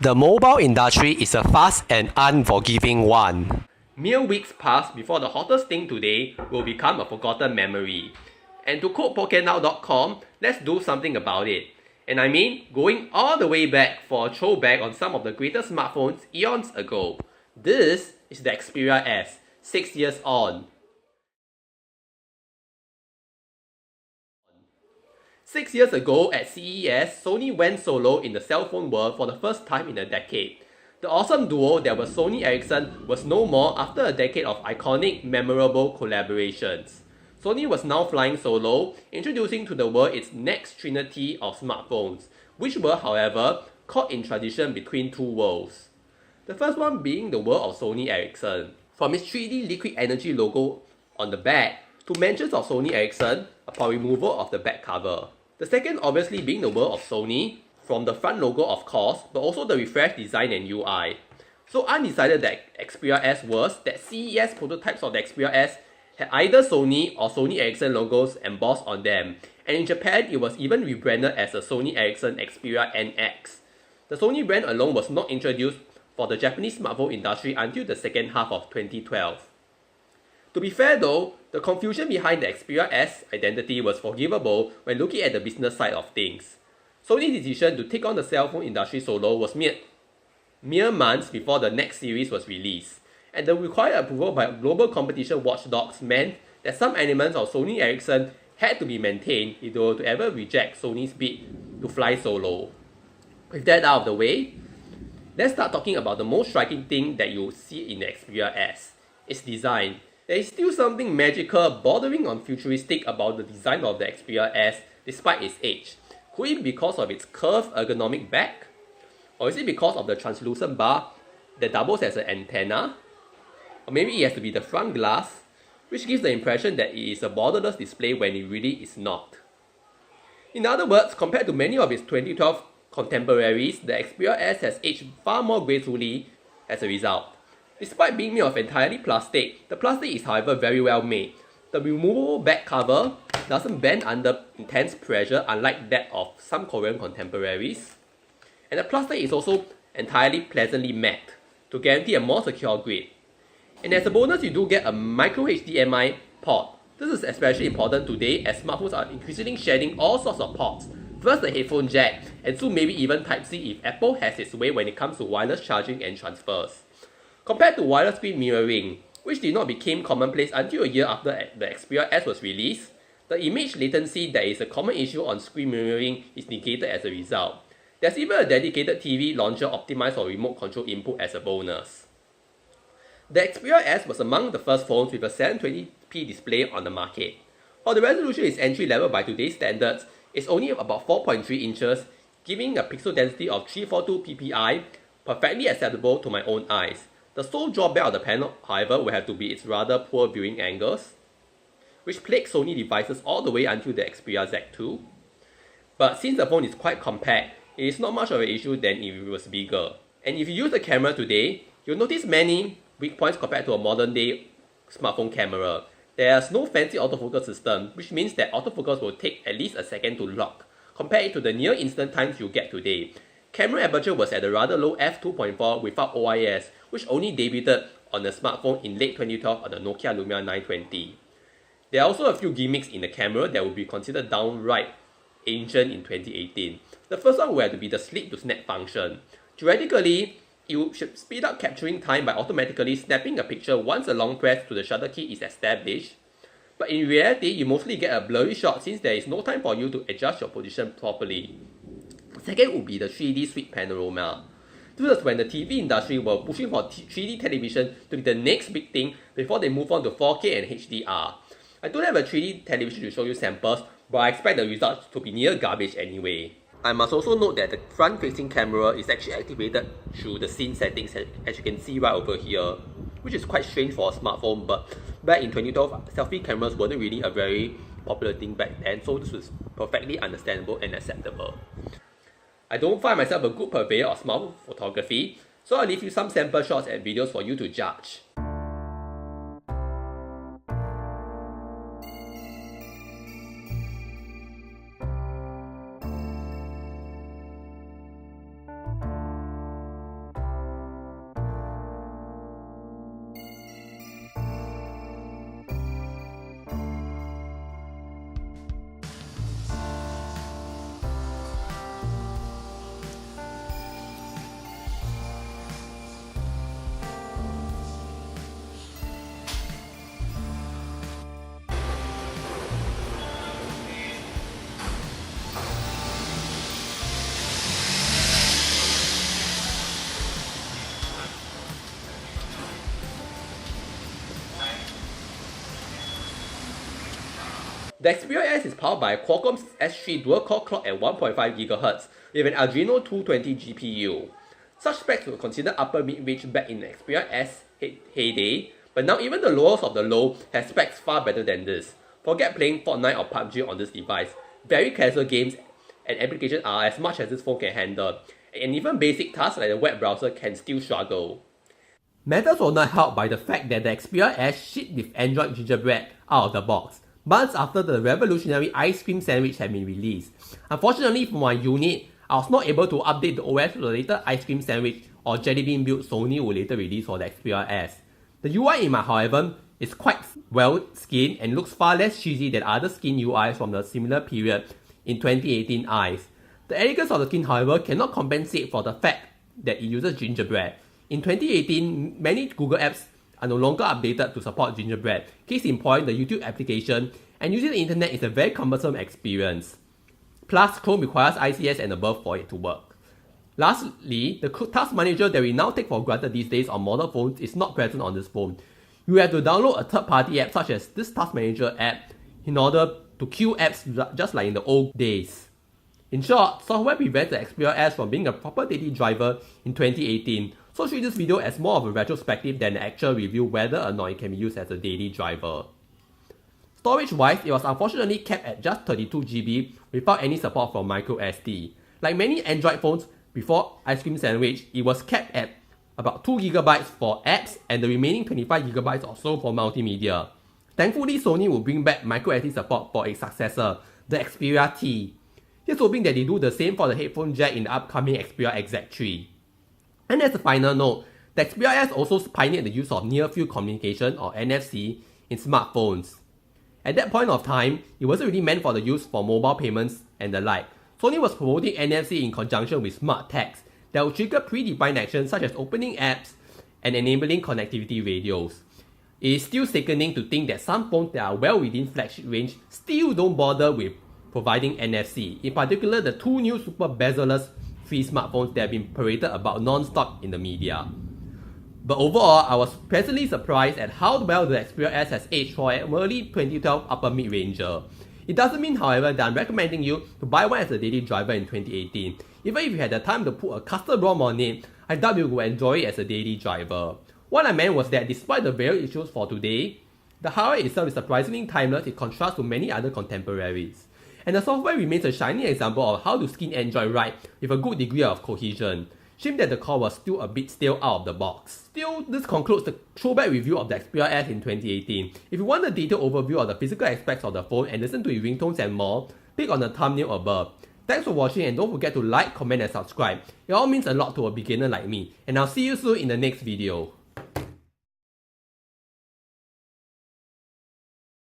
The mobile industry is a fast and unforgiving one. Mere weeks pass before the hottest thing today will become a forgotten memory. And to quote Pokenow.com, let's do something about it. And I mean, going all the way back for a throwback on some of the greatest smartphones eons ago. This is the Xperia S, 6 years on. 6 years ago at CES, Sony went solo in the cell phone world for the first time in a decade. The awesome duo that was Sony Ericsson was no more after a decade of iconic, memorable collaborations. Sony was now flying solo, introducing to the world its next trinity of smartphones, which were, however, caught in transition between two worlds. The first one being the world of Sony Ericsson. From its 3D liquid energy logo on the back, to mentions of Sony Ericsson upon removal of the back cover. The second obviously being the world of Sony, from the front logo of course, but also the refreshed design and UI. So undecided that Xperia S was that CES prototypes of the Xperia S had either Sony or Sony Ericsson logos embossed on them, and in Japan it was even rebranded as the Sony Ericsson Xperia NX. The Sony brand alone was not introduced for the Japanese smartphone industry until the second half of 2012. To be fair though, the confusion behind the Xperia S identity was forgivable when looking at the business side of things. Sony's decision to take on the cell phone industry solo was mere months before the next series was released, and the required approval by global competition watchdogs meant that some elements of Sony Ericsson had to be maintained if they were to ever reject Sony's bid to fly solo. With that out of the way, let's start talking about the most striking thing that you'll see in the Xperia S, its design. There is still something magical, bordering on futuristic about the design of the Xperia S despite its age. Could it be because of its curved ergonomic back? Or is it because of the translucent bar that doubles as an antenna? Or maybe it has to be the front glass, which gives the impression that it is a borderless display when it really is not. In other words, compared to many of its 2012 contemporaries, the Xperia S has aged far more gracefully as a result. Despite being made of entirely plastic, the plastic is however very well made. The removable back cover doesn't bend under intense pressure unlike that of some Korean contemporaries. And the plastic is also entirely pleasantly matte to guarantee a more secure grip. And as a bonus, you do get a micro HDMI port. This is especially important today as smartphones are increasingly shedding all sorts of ports. First the headphone jack, and soon maybe even Type-C if Apple has its way when it comes to wireless charging and transfers. Compared to wireless screen mirroring, which did not become commonplace until a year after the Xperia S was released, the image latency that is a common issue on screen mirroring is negated as a result. There's even a dedicated TV launcher optimized for remote control input as a bonus. The Xperia S was among the first phones with a 720p display on the market. While the resolution is entry level by today's standards, it's only about 4.3 inches, giving a pixel density of 342 ppi, perfectly acceptable to my own eyes. The sole drawback of the panel, however, will have to be its rather poor viewing angles, which plagued Sony devices all the way until the Xperia Z2. But since the phone is quite compact, it is not much of an issue than if it was bigger. And if you use the camera today, you'll notice many weak points compared to a modern day smartphone camera. There's no fancy autofocus system, which means that autofocus will take at least a second to lock, compared to the near instant times you get today. Camera aperture was at a rather low f2.4 without OIS, which only debuted on the smartphone in late 2012 on the Nokia Lumia 920. There are also a few gimmicks in the camera that would be considered downright ancient in 2018. The first one will have to be the sleep to snap function. Theoretically, you should speed up capturing time by automatically snapping a picture once a long press to the shutter key is established. But in reality, you mostly get a blurry shot since there is no time for you to adjust your position properly. Second would be the 3D sweep panorama. This is when the TV industry were pushing for 3D television to be the next big thing before they move on to 4K and HDR. I don't have a 3D television to show you samples, but I expect the results to be near garbage anyway. I must also note that the front-facing camera is actually activated through the scene settings as you can see right over here, which is quite strange for a smartphone, but back in 2012, selfie cameras weren't really a very popular thing back then, so this was perfectly understandable and acceptable. I don't find myself a good purveyor of smartphone photography, so I'll leave you some sample shots and videos for you to judge. The Xperia S is powered by a Qualcomm S3 dual-core clock at 1.5 GHz with an Adreno 220 GPU. Such specs were considered upper mid-range back in the Xperia S heyday, but now even the lowest of the low has specs far better than this. Forget playing Fortnite or PUBG on this device. Very casual games and applications are as much as this phone can handle, and even basic tasks like the web browser can still struggle. Matters were not helped by the fact that the Xperia S shipped with Android Gingerbread out of the box, months after the revolutionary ice cream sandwich had been released. Unfortunately for my unit, I was not able to update the OS to the later ice cream sandwich or jelly bean build Sony would later release for the Xperia S. The UI in my, however, is quite well skinned and looks far less cheesy than other skin UIs from the similar period in 2018 eyes. The elegance of the skin, however, cannot compensate for the fact that it uses gingerbread. In 2018, many Google apps are no longer updated to support gingerbread. Case in point, the YouTube application, and using the internet is a very cumbersome experience. Plus, Chrome requires ICS and above for it to work. Lastly, the task manager that we now take for granted these days on modern phones is not present on this phone. You have to download a third-party app such as this task manager app in order to queue apps just like in the old days. In short, software prevents the Xperia S from being a proper daily driver in 2018, so treat this video as more of a retrospective than an actual review whether or not it can be used as a daily driver. Storage-wise, it was unfortunately capped at just 32GB without any support for microSD. Like many Android phones before Ice Cream Sandwich, it was capped at about 2GB for apps and the remaining 25GB or so for multimedia. Thankfully, Sony will bring back microSD support for its successor, the Xperia T. Here's hoping that they do the same for the headphone jack in the upcoming Xperia XZ3. And as a final note, the Xperia S also pioneered the use of near-field communication or NFC in smartphones. At that point of time, it wasn't really meant for the use for mobile payments and the like. Sony was promoting NFC in conjunction with smart tags that would trigger predefined actions such as opening apps and enabling connectivity radios. It is still sickening to think that some phones that are well within flagship range still don't bother with providing NFC, in particular the two new super bezel-less free smartphones that have been paraded about non-stop in the media. But overall, I was pleasantly surprised at how well the Xperia S has aged for an early 2012 upper mid-ranger. It doesn't mean, however, that I'm recommending you to buy one as a daily driver in 2018. Even if you had the time to put a custom ROM on it, I doubt you would enjoy it as a daily driver. What I meant was that despite the various issues for today, the hardware itself is surprisingly timeless in contrast to many other contemporaries. And the software remains a shining example of how to skin Android right with a good degree of cohesion. Shame that the core was still a bit stale out of the box. Still, this concludes the throwback review of the Xperia S in 2018. If you want a detailed overview of the physical aspects of the phone and listen to its ringtones and more, click on the thumbnail above. Thanks for watching and don't forget to like, comment and subscribe. It all means a lot to a beginner like me. And I'll see you soon in the next video.